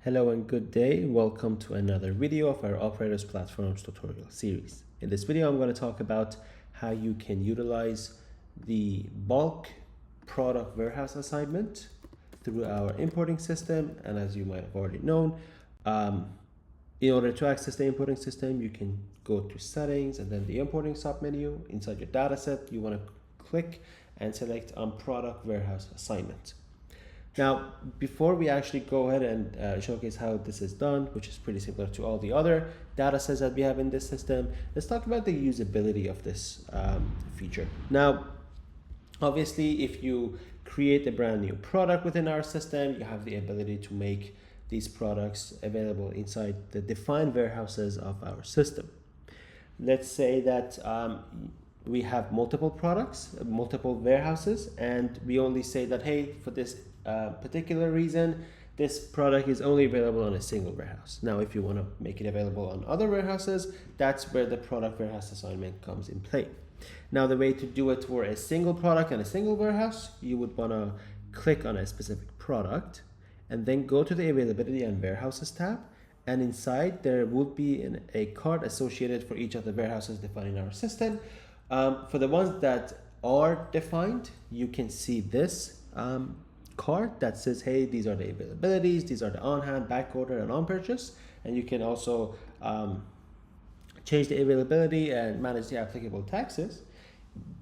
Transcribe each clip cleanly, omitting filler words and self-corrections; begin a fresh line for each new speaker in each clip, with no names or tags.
Hello and good day. Welcome to another video of our Operators Platforms tutorial series. In this video, I'm going to talk about how you can utilize the bulk product warehouse assignment through our importing system. And as you might have already known, in order to access the importing system, you can go to settings and then the importing submenu. Inside your dataset, you want to click and select on product warehouse assignment. Now, before we actually go ahead and showcase how this is done, which is pretty similar to all the other data sets that we have in this system, let's talk about the usability of this feature. Now, obviously, if you create a brand new product within our system, you have the ability to make these products available inside the defined warehouses of our system. Let's say that we have multiple products, multiple warehouses, and we only say that, hey, for this particular reason, this product is only available on a single warehouse. Now, if you want to make it available on other warehouses, that's where the product warehouse assignment comes in play. Now, the way to do it for a single product and a single warehouse, you would want to click on a specific product and then go to the availability and warehouses tab. And inside there would be a card associated for each of the warehouses defined in our system. For the ones that are defined, you can see this card that says, hey, these are the availabilities, these are the on-hand, back order, and on purchase. And you can also change the availability and manage the applicable taxes.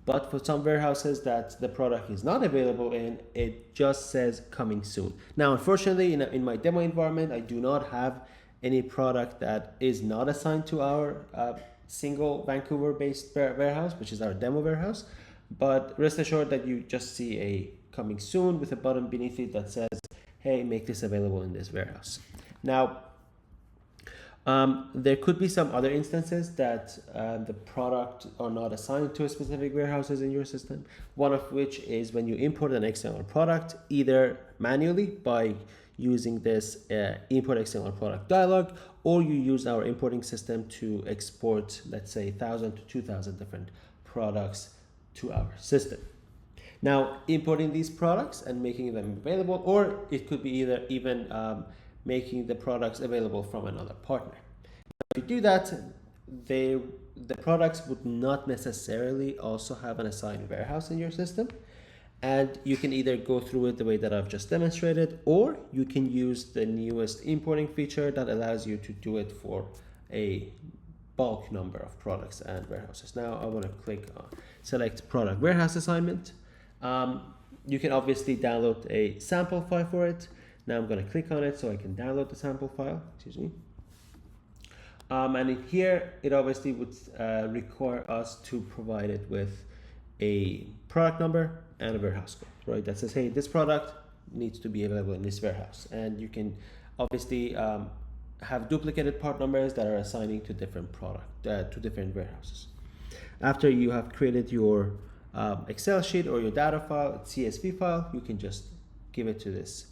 But for some warehouses that the product is not available in, it just says coming soon. Now, unfortunately, in my demo environment, I do not have any product that is not assigned to our single Vancouver-based warehouse, which is our demo warehouse. But rest assured that you just see a coming soon with a button beneath it that says, hey, make this available in this warehouse. Now, there could be some other instances that the product are not assigned to a specific warehouses in your system. One of which is when you import an external product, either manually by using this import external product dialog, or you use our importing system to export, let's say, 1,000 to 2,000 different products to our system. Now, importing these products and making them available, or it could be even making the products available from another partner. If you do that, the products would not necessarily also have an assigned warehouse in your system. And you can either go through it the way that I've just demonstrated, or you can use the newest importing feature that allows you to do it for a bulk number of products and warehouses. Now I want to click on select product warehouse assignment. You can obviously download a sample file for it. Now I'm going to click on it so I can download the sample file. Excuse me. And in here, it obviously would require us to provide it with a product number and a warehouse code, right? That says, hey, this product needs to be available in this warehouse. And you can obviously have duplicated part numbers that are assigning to different to different warehouses. After you have created your Excel sheet or your data file, CSV file, you can just give it to this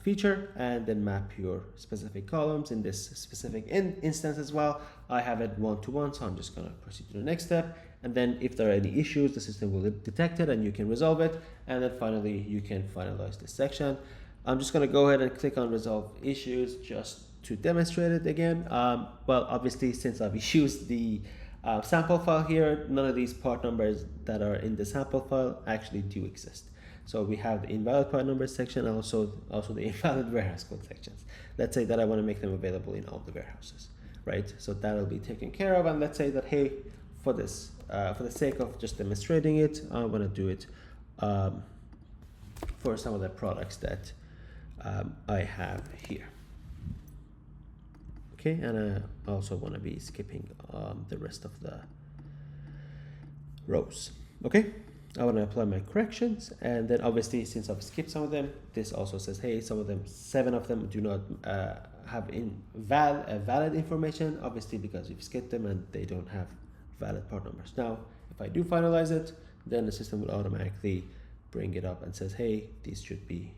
feature and then map your specific columns in this specific instance as well. I have it one-to-one, so I'm just going to proceed to the next step. And then if there are any issues, the system will detect it and you can resolve it. And then finally, you can finalize this section. I'm just going to go ahead and click on resolve issues just to demonstrate it again. Well, obviously, since I've used the sample file here, none of these part numbers that are in the sample file actually do exist. So we have the invalid part number section and also the invalid warehouse code sections. Let's say that I want to make them available in all the warehouses, right? So that'll be taken care of. And let's say that, hey, for this, for the sake of just demonstrating it, I want to do it for some of the products that I have here. Okay, and I also want to be skipping the rest of the rows. Okay, I want to apply my corrections, and then obviously since I've skipped some of them, this also says, hey, some of them, 7 of them do not have valid information, obviously because you've skipped them and they don't have valid part numbers. Now, if I do finalize it, then the system will automatically bring it up and says, hey, these should be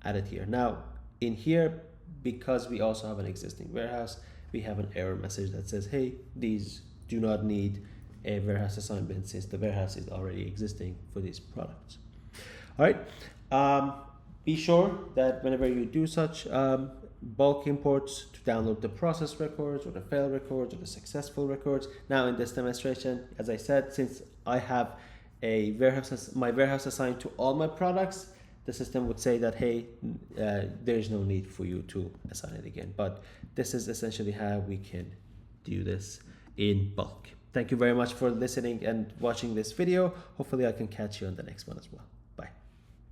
added here. Now, in here, because we also have an existing warehouse, we have an error message that says, hey, these do not need a warehouse assignment since the warehouse is already existing for these products. All right. Be sure that whenever you do such bulk imports, to download the process records or the fail records or the successful records. Now in this demonstration, as I said, since I have my warehouse assigned to all my products, the system would say that, hey, there is no need for you to assign it again. But this is essentially how we can do this in bulk. Thank you very much for listening and watching this video. Hopefully I can catch you on the next one as well.